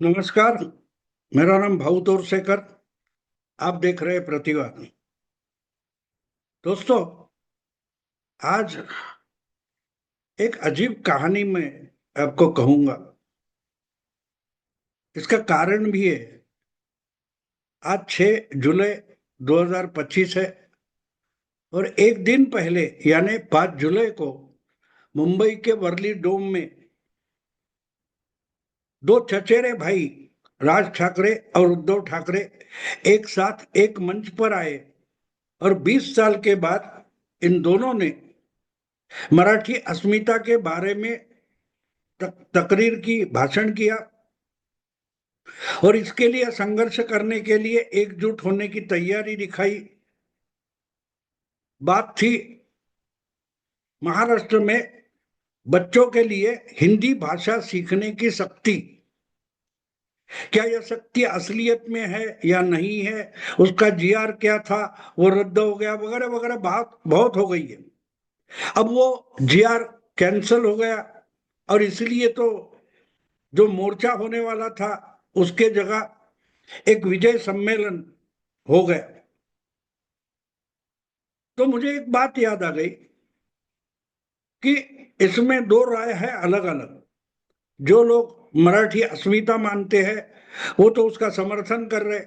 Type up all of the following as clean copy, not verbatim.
नमस्कार। मेरा नाम भाऊ तोरसेकर। आप देख रहे हैं प्रतिवाद। दोस्तों, आज एक अजीब कहानी मैं आपको कहूंगा। इसका कारण भी है। आज 6 जुलाई 2025 है और एक दिन पहले यानी 5 जुलाई को मुंबई के वर्ली डोम में दो चचेरे भाई राज ठाकरे और उद्धव ठाकरे एक साथ एक मंच पर आए और 20 साल के बाद इन दोनों ने मराठी अस्मिता के बारे में तकरीर की, भाषण किया और इसके लिए संघर्ष करने के लिए एकजुट होने की तैयारी दिखाई। बात थी महाराष्ट्र में बच्चों के लिए हिंदी भाषा सीखने की शक्ति। क्या यह शक्ति असलियत में है या नहीं है, उसका जीआर क्या था, वो रद्द हो गया, वगैरह वगैरह बात बहुत हो गई है। अब वो जीआर कैंसिल हो गया और इसलिए तो जो मोर्चा होने वाला था उसके जगह एक विजय सम्मेलन हो गया। तो मुझे एक बात याद आ गई कि इसमें दो राय है अलग अलग। जो लोग मराठी अस्मिता मानते हैं वो तो उसका समर्थन कर रहे,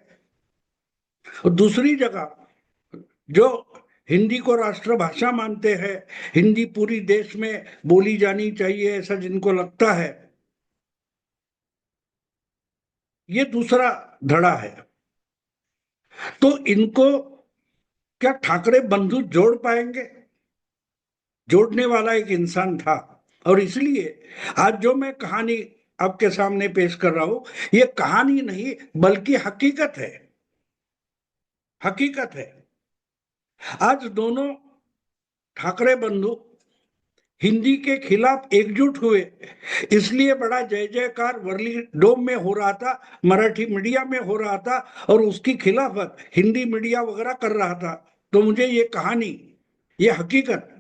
और दूसरी जगह जो हिंदी को राष्ट्रभाषा मानते हैं, हिंदी पूरी देश में बोली जानी चाहिए ऐसा जिनको लगता है, ये दूसरा धड़ा है। तो इनको क्या ठाकरे बंधु जोड़ पाएंगे? जोड़ने वाला एक इंसान था और इसलिए आज जो मैं कहानी आपके सामने पेश कर रहा हूं, ये कहानी नहीं बल्कि हकीकत है। हकीकत है। आज दोनों ठाकरे बंधु हिंदी के खिलाफ एकजुट हुए, इसलिए बड़ा जय जयकार वर्ली डोम में हो रहा था, मराठी मीडिया में हो रहा था और उसकी खिलाफत हिंदी मीडिया वगैरह कर रहा था। तो मुझे ये कहानी, ये हकीकत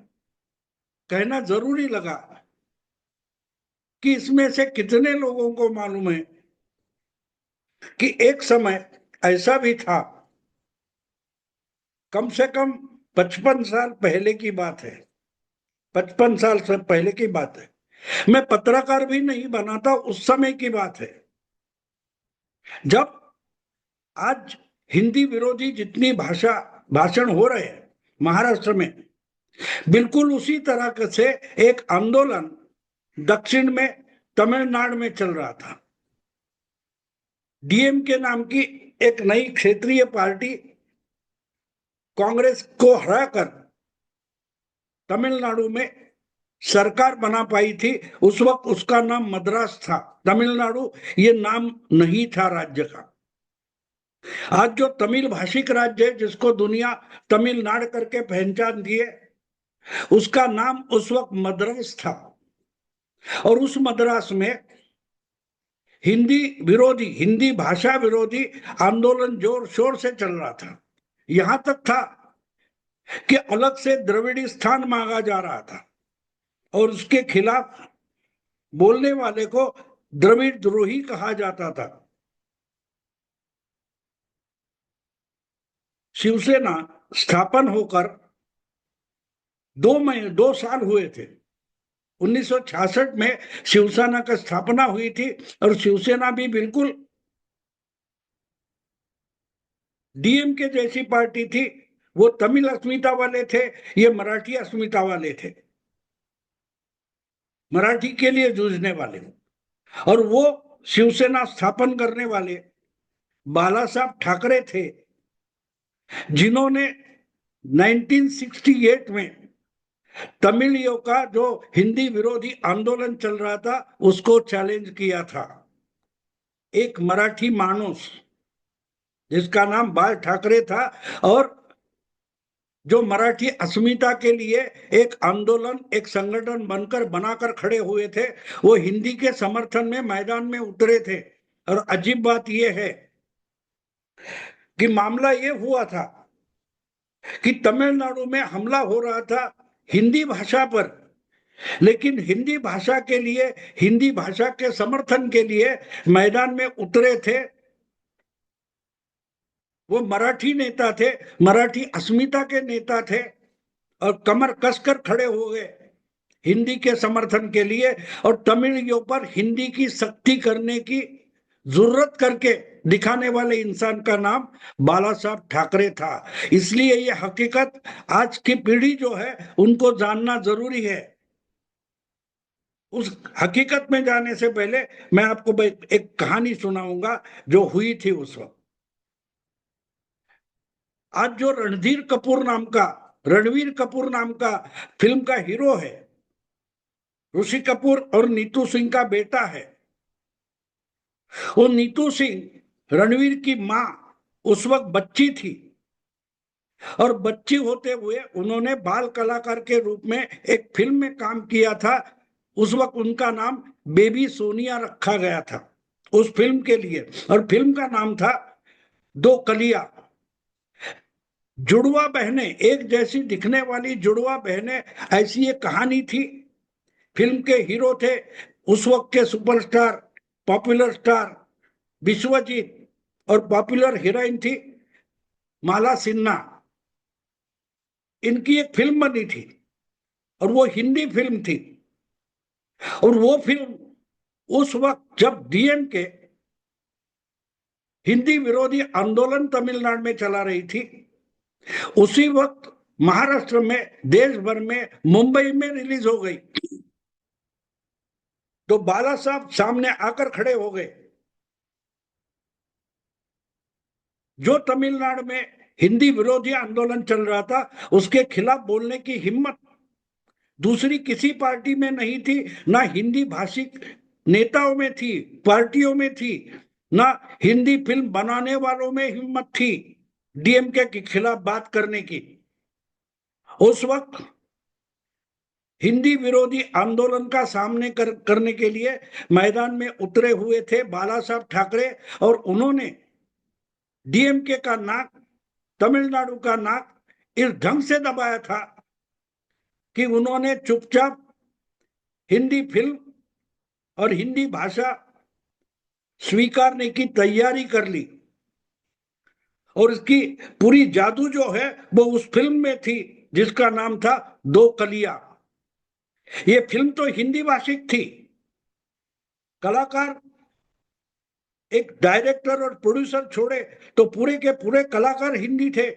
कहना जरूरी लगा कि इसमें से कितने लोगों को मालूम है कि एक समय ऐसा भी था, कम से कम 55 साल पहले की बात है। 55 साल से पहले की बात है। मैं पत्रकार भी नहीं बना था, उस समय की बात है जब आज हिंदी विरोधी जितनी भाषण हो रहे हैं महाराष्ट्र में, बिल्कुल उसी तरह से एक आंदोलन दक्षिण में तमिलनाडु में चल रहा था। डीएमके नाम की एक नई क्षेत्रीय पार्टी कांग्रेस को हराकर तमिलनाडु में सरकार बना पाई थी। उस वक्त उसका नाम मद्रास था, तमिलनाडु ये नाम नहीं था राज्य का। आज जो तमिल भाषिक राज्य है जिसको दुनिया तमिलनाडु करके पहचान दिए, उसका नाम उस वक्त मद्रास था। और उस मद्रास में हिंदी विरोधी, हिंदी भाषा विरोधी आंदोलन जोर शोर से चल रहा था। यहां तक था कि अलग से द्रविड़ी स्थान मांगा जा रहा था और उसके खिलाफ बोलने वाले को द्रविड़ द्रोही कहा जाता था। शिवसेना स्थापन होकर 2 साल हुए थे। 1966 में शिवसेना का स्थापना हुई थी और शिवसेना भी बिल्कुल डीएमके जैसी पार्टी थी। वो तमिल अस्मिता वाले थे, ये मराठी अस्मिता वाले थे, मराठी के लिए जूझने वाले। और वो शिवसेना स्थापन करने वाले बाला साहब ठाकरे थे, जिन्होंने 1968 में तमिलियों का जो हिंदी विरोधी आंदोलन चल रहा था उसको चैलेंज किया था। एक मराठी मानुस जिसका नाम बाल ठाकरे था और जो मराठी अस्मिता के लिए एक आंदोलन, एक संगठन बनकर बनाकर खड़े हुए थे, वो हिंदी के समर्थन में मैदान में उतरे थे। और अजीब बात यह है कि मामला ये हुआ था कि तमिलनाडु में हमला हो रहा था हिंदी भाषा पर, लेकिन हिंदी भाषा के लिए, हिंदी भाषा के समर्थन के लिए मैदान में उतरे थे वो मराठी नेता थे, मराठी अस्मिता के नेता थे, और कमर कसकर खड़े हो गए हिंदी के समर्थन के लिए, और तमिलियों पर हिंदी की सख्ती करने की जरूरत करके दिखाने वाले इंसान का नाम बाला साहब ठाकरे था। इसलिए ये हकीकत आज की पीढ़ी जो है उनको जानना जरूरी है। उस हकीकत में जाने से पहले मैं आपको एक कहानी सुनाऊंगा जो हुई थी उस वक्त। आज जो रणवीर कपूर नाम का फिल्म का हीरो है, ऋषि कपूर और नीतू सिंह का बेटा है। वो नीतू सिंह रणवीर की मां उस वक्त बच्ची थी, और बच्ची होते हुए उन्होंने बाल कलाकार के रूप में एक फिल्म में काम किया था। उस वक्त उनका नाम बेबी सोनिया रखा गया था उस फिल्म के लिए, और फिल्म का नाम था दो कलिया। जुड़वा बहनें, एक जैसी दिखने वाली जुड़वा बहनें, ऐसी एक कहानी थी। फिल्म के हीरो थे उस वक्त के सुपरस्टार, पॉपुलर स्टार विश्वजीत, और पॉपुलर हीरोइन थी माला सिन्हा। इनकी एक फिल्म बनी थी और वो हिंदी फिल्म थी। और वो फिल्म उस वक्त जब डीएम के हिंदी विरोधी आंदोलन तमिलनाडु में चला रही थी, उसी वक्त महाराष्ट्र में, देश भर में, मुंबई में रिलीज हो गई। तो बाला साहब सामने आकर खड़े हो गए। जो तमिलनाडु में हिंदी विरोधी आंदोलन चल रहा था उसके खिलाफ बोलने की हिम्मत दूसरी किसी पार्टी में नहीं थी, ना हिंदी भाषिक नेताओं में थी, पार्टियों में थी, ना हिंदी फिल्म बनाने वालों में हिम्मत थी डीएमके के खिलाफ बात करने की। उस वक्त हिंदी विरोधी आंदोलन का सामने करने के लिए मैदान में उतरे हुए थे बाला साहब ठाकरे, और उन्होंने डीएमके का नाक, तमिलनाडु का नाक इस ढंग से दबाया था कि उन्होंने चुपचाप हिंदी फिल्म और हिंदी भाषा स्वीकारने की तैयारी कर ली। और इसकी पूरी जादू जो है वो उस फिल्म में थी जिसका नाम था दो कलिया। ये फिल्म तो हिंदी भाषिक थी। कलाकार, एक डायरेक्टर और प्रोड्यूसर छोड़े तो पूरे के पूरे कलाकार हिंदी थे।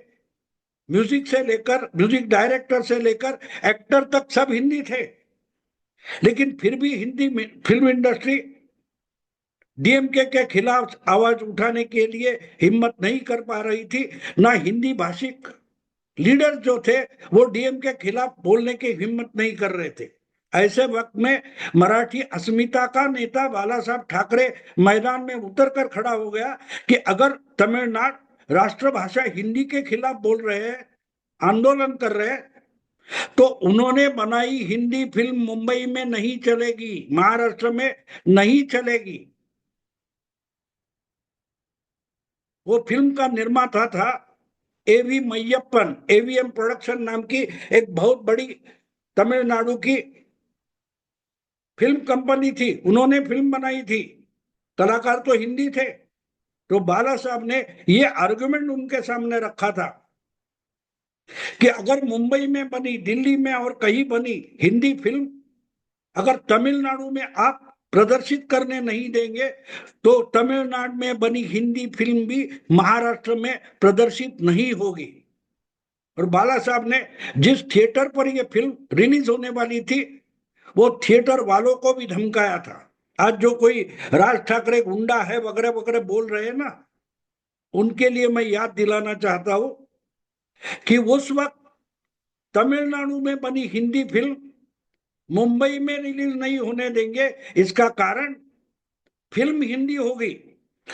म्यूजिक डायरेक्टर से लेकर एक्टर तक सब हिंदी थे। लेकिन फिर भी हिंदी फिल्म इंडस्ट्री डीएमके के खिलाफ आवाज उठाने के लिए हिम्मत नहीं कर पा रही थी, ना हिंदी भाषिक लीडर जो थे वो डीएमके के खिलाफ बोलने की हिम्मत नहीं कर रहे थे। ऐसे वक्त में मराठी अस्मिता का नेता बाला साहब ठाकरे मैदान में उतर कर खड़ा हो गया कि अगर तमिलनाडु राष्ट्रभाषा हिंदी के खिलाफ बोल रहे हैं, आंदोलन कर रहे हैं, तो उन्होंने बनाई हिंदी फिल्म मुंबई में नहीं चलेगी, महाराष्ट्र में नहीं चलेगी। वो फिल्म का निर्माता था एवी मैयप्पन, एवीएम प्रोडक्शन नाम की एक बहुत बड़ी तमिलनाडु की फिल्म कंपनी थी। उन्होंने फिल्म बनाई थी, कलाकार तो हिंदी थे। तो बाला साहब ने ये आर्गुमेंट उनके सामने रखा था कि अगर मुंबई में बनी, दिल्ली में और कहीं बनी हिंदी फिल्म अगर तमिलनाडु में आप प्रदर्शित करने नहीं देंगे तो तमिलनाडु में बनी हिंदी फिल्म भी महाराष्ट्र में प्रदर्शित नहीं होगी। और बाला साहब ने जिस थिएटर पर यह फिल्म रिलीज होने वाली थी वो थिएटर वालों को भी धमकाया था। आज जो कोई राज ठाकरे गुंडा है वगैरह वगैरह बोल रहे हैं ना, उनके लिए मैं याद दिलाना चाहता हूं कि उस वक्त तमिलनाडु में बनी हिंदी फिल्म मुंबई में रिलीज नहीं होने देंगे। इसका कारण फिल्म हिंदी होगी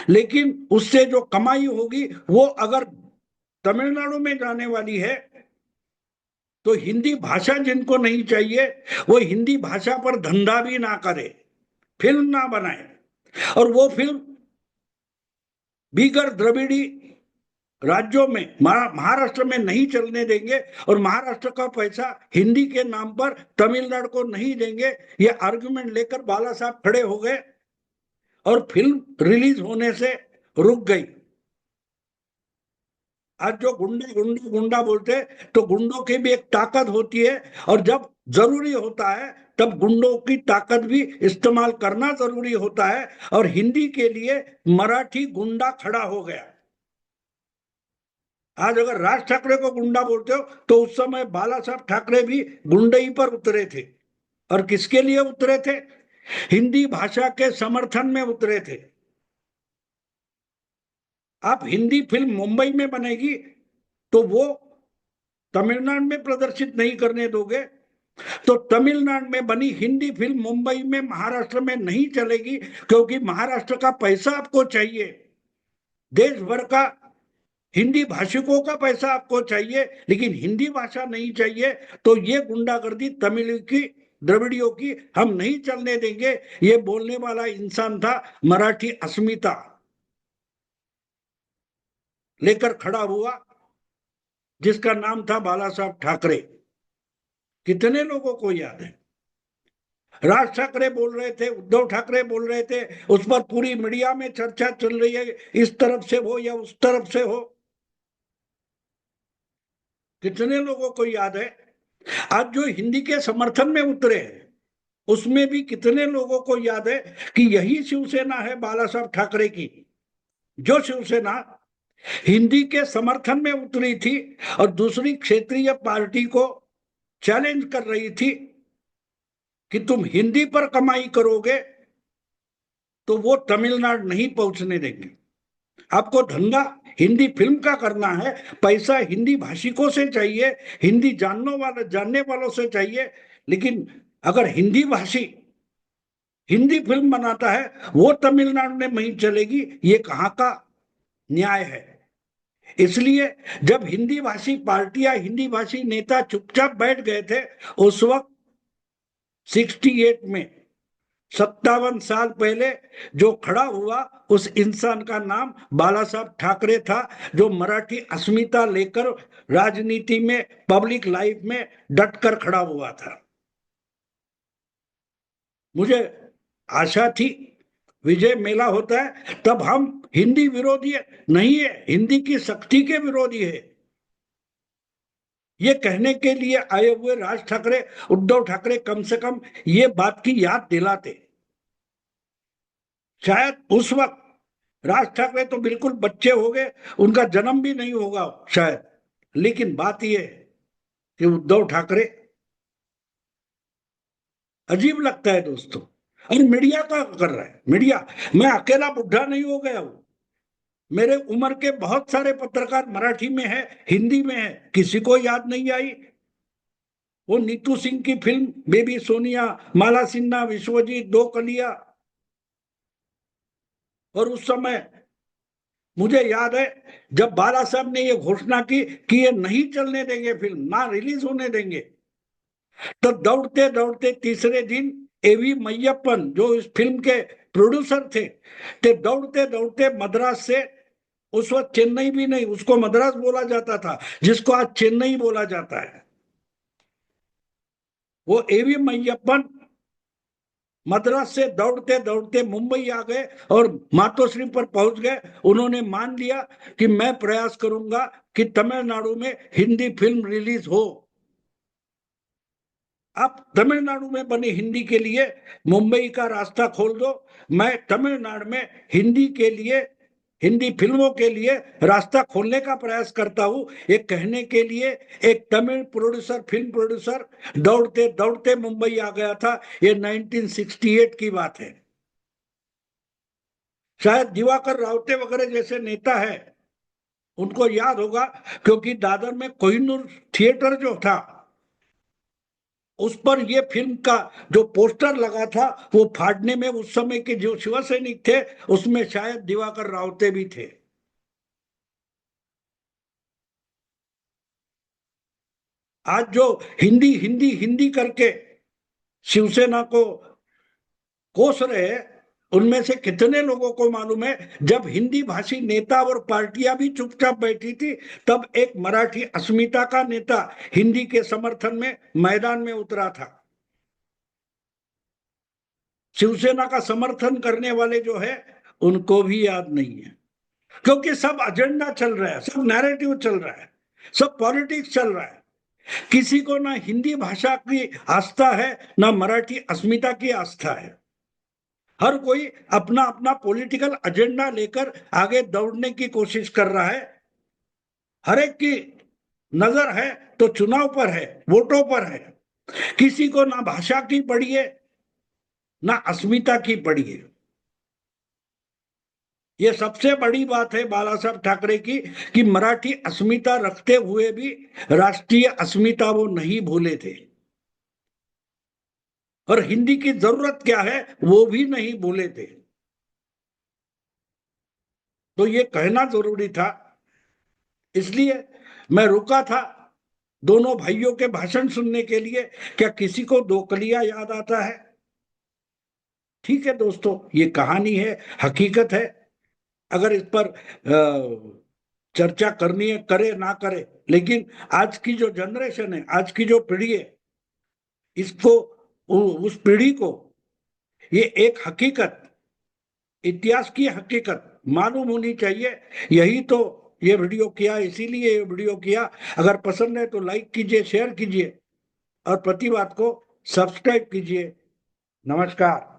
लेकिन उससे जो कमाई होगी वो अगर तमिलनाडु में जाने वाली है तो हिंदी भाषा जिनको नहीं चाहिए वो हिंदी भाषा पर धंधा भी ना करे, फिल्म ना बनाए। और वो फिल्म बीगर द्रविड़ी राज्यों में महाराष्ट्र में नहीं चलने देंगे और महाराष्ट्र का पैसा हिंदी के नाम पर तमिलनाडु को नहीं देंगे, ये आर्गुमेंट लेकर बाला साहब खड़े हो गए और फिल्म रिलीज होने से रुक गई। आज जो गुंडा गुंडा गुंडा बोलते तो गुंडों की भी एक ताकत होती है, और जब जरूरी होता है तब गुंडों की ताकत भी इस्तेमाल करना जरूरी होता है, और हिंदी के लिए मराठी गुंडा खड़ा हो गया। आज अगर राज ठाकरे को गुंडा बोलते हो तो उस समय बाला साहब ठाकरे भी गुंडई पर उतरे थे, और किसके लिए उतरे थे? हिंदी भाषा के समर्थन में उतरे थे। आप हिंदी फिल्म मुंबई में बनेगी तो वो तमिलनाडु में प्रदर्शित नहीं करने दोगे, तो तमिलनाडु में बनी हिंदी फिल्म मुंबई में महाराष्ट्र में नहीं चलेगी, क्योंकि महाराष्ट्र का पैसा आपको चाहिए, देश भर का हिंदी भाषिकों का पैसा आपको चाहिए, लेकिन हिंदी भाषा नहीं चाहिए। तो ये गुंडागर्दी तमिल की, द्रविड़ियों की हम नहीं चलने देंगे। ये बोलने वाला इंसान था मराठी अस्मिता लेकर खड़ा हुआ, जिसका नाम था बाला साहब ठाकरे। कितने लोगों को याद है? राज ठाकरे बोल रहे थे, उद्धव ठाकरे बोल रहे थे, उस पर पूरी मीडिया में चर्चा चल रही है, इस तरफ से हो या उस तरफ से हो। कितने लोगों को याद है? आज जो हिंदी के समर्थन में उतरे हैं उसमें भी कितने लोगों को याद है कि यही शिवसेना है बाला साहब ठाकरे की, जो शिवसेना हिंदी के समर्थन में उतरी थी और दूसरी क्षेत्रीय पार्टी को चैलेंज कर रही थी कि तुम हिंदी पर कमाई करोगे तो वो तमिलनाडु नहीं पहुंचने देंगे। आपको धंधा हिंदी फिल्म का करना है, पैसा हिंदी भाषिकों से चाहिए, हिंदी जानने वालों से चाहिए, लेकिन अगर हिंदी भाषी हिंदी फिल्म बनाता है वो तमिलनाडु में नहीं चलेगी, ये कहाँ का न्याय है? इसलिए जब हिंदी भाषी पार्टियां, हिंदी भाषी नेता चुपचाप बैठ गए थे, उस वक्त 68 में 57 साल पहले जो खड़ा हुआ उस इंसान का नाम बाला साहब ठाकरे था, जो मराठी अस्मिता लेकर राजनीति में, पब्लिक लाइफ में डटकर खड़ा हुआ था। मुझे आशा थी विजय मेला होता है तब हम हिंदी विरोधी नहीं है, हिंदी की सख्ती के विरोधी है, ये कहने के लिए आए हुए राज ठाकरे, उद्धव ठाकरे कम से कम ये बात की याद दिलाते। शायद उस वक्त राज ठाकरे तो बिल्कुल बच्चे हो गए, उनका जन्म भी नहीं होगा शायद, लेकिन बात यह है कि उद्धव ठाकरे, अजीब लगता है दोस्तों। अरे मीडिया का कर रहा है, मीडिया, मैं अकेला बुढ़ा नहीं हो गया हूं, मेरे उम्र के बहुत सारे पत्रकार मराठी में है, हिंदी में है, किसी को याद नहीं आई वो नीतू सिंह की फिल्म बेबी सोनिया, माला सिन्हा, विश्वजीत, दो कलिया। और उस समय मुझे याद है जब बाला साहब ने ये घोषणा की कि ये नहीं चलने देंगे, फिल्म ना रिलीज होने देंगे, तो दौड़ते दौड़ते तीसरे दिन एवी मैयप्पन जो इस फिल्म के प्रोड्यूसर थे, ते दौड़ते दौड़ते मद्रास से, उस वक्त चेन्नई भी नहीं, उसको मद्रास बोला जाता था, जिसको आज चेन्नई बोला जाता है, वो एवी मैयप्पन मद्रास से दौड़ते दौड़ते मुंबई आ गए और मातोश्री पर पहुंच गए। उन्होंने मान लिया कि मैं प्रयास करूंगा कि तमिलनाडु में हिंदी फिल्म रिलीज हो। आप तमिलनाडु में बनी हिंदी के लिए मुंबई का रास्ता खोल दो, मैं तमिलनाडु में हिंदी के लिए, हिंदी फिल्मों के लिए रास्ता खोलने का प्रयास करता हूं, ये कहने के लिए एक तमिल प्रोड्यूसर, फिल्म प्रोड्यूसर दौड़ते दौड़ते मुंबई आ गया था। ये 1968 की बात है। शायद दिवाकर रावते वगैरह जैसे नेता है उनको याद होगा, क्योंकि दादर में कोहिनूर थिएटर जो था उस पर ये फिल्म का जो पोस्टर लगा था वो फाड़ने में उस समय के जो शिव सैनिक थे उसमें शायद दिवाकर रावते भी थे। आज जो हिंदी हिंदी हिंदी करके शिवसेना को कोस रहे, उनमें से कितने लोगों को मालूम है जब हिंदी भाषी नेता और पार्टियां भी चुपचाप बैठी थी, तब एक मराठी अस्मिता का नेता हिंदी के समर्थन में मैदान में उतरा था। शिवसेना का समर्थन करने वाले जो है उनको भी याद नहीं है, क्योंकि सब एजेंडा चल रहा है, सब नैरेटिव चल रहा है, सब पॉलिटिक्स चल रहा है। किसी को ना हिंदी भाषा की आस्था है, ना मराठी अस्मिता की आस्था है। हर कोई अपना अपना पॉलिटिकल एजेंडा लेकर आगे दौड़ने की कोशिश कर रहा है। हर एक की नजर है तो चुनाव पर है, वोटों पर है। किसी को ना भाषा की पड़ी है, ना अस्मिता की पड़ी है। ये सबसे बड़ी बात है बाला साहब ठाकरे की, कि मराठी अस्मिता रखते हुए भी राष्ट्रीय अस्मिता वो नहीं भूले थे, और हिंदी की जरूरत क्या है वो भी नहीं भूले थे। तो ये कहना जरूरी था, इसलिए मैं रुका था दोनों भाइयों के भाषण सुनने के लिए। क्या किसी को दोकलिया याद आता है? ठीक है दोस्तों, ये कहानी है, हकीकत है। अगर इस पर चर्चा करनी है करे, ना करे, लेकिन आज की जो जनरेशन है, आज की जो पीढ़ी है, इसको, उस पीढ़ी को ये एक हकीकत, इतिहास की हकीकत मालूम होनी चाहिए। यही तो ये वीडियो किया, इसीलिए ये वीडियो किया। अगर पसंद है तो लाइक कीजिए, शेयर कीजिए, और प्रतिवाद को सब्सक्राइब कीजिए। नमस्कार।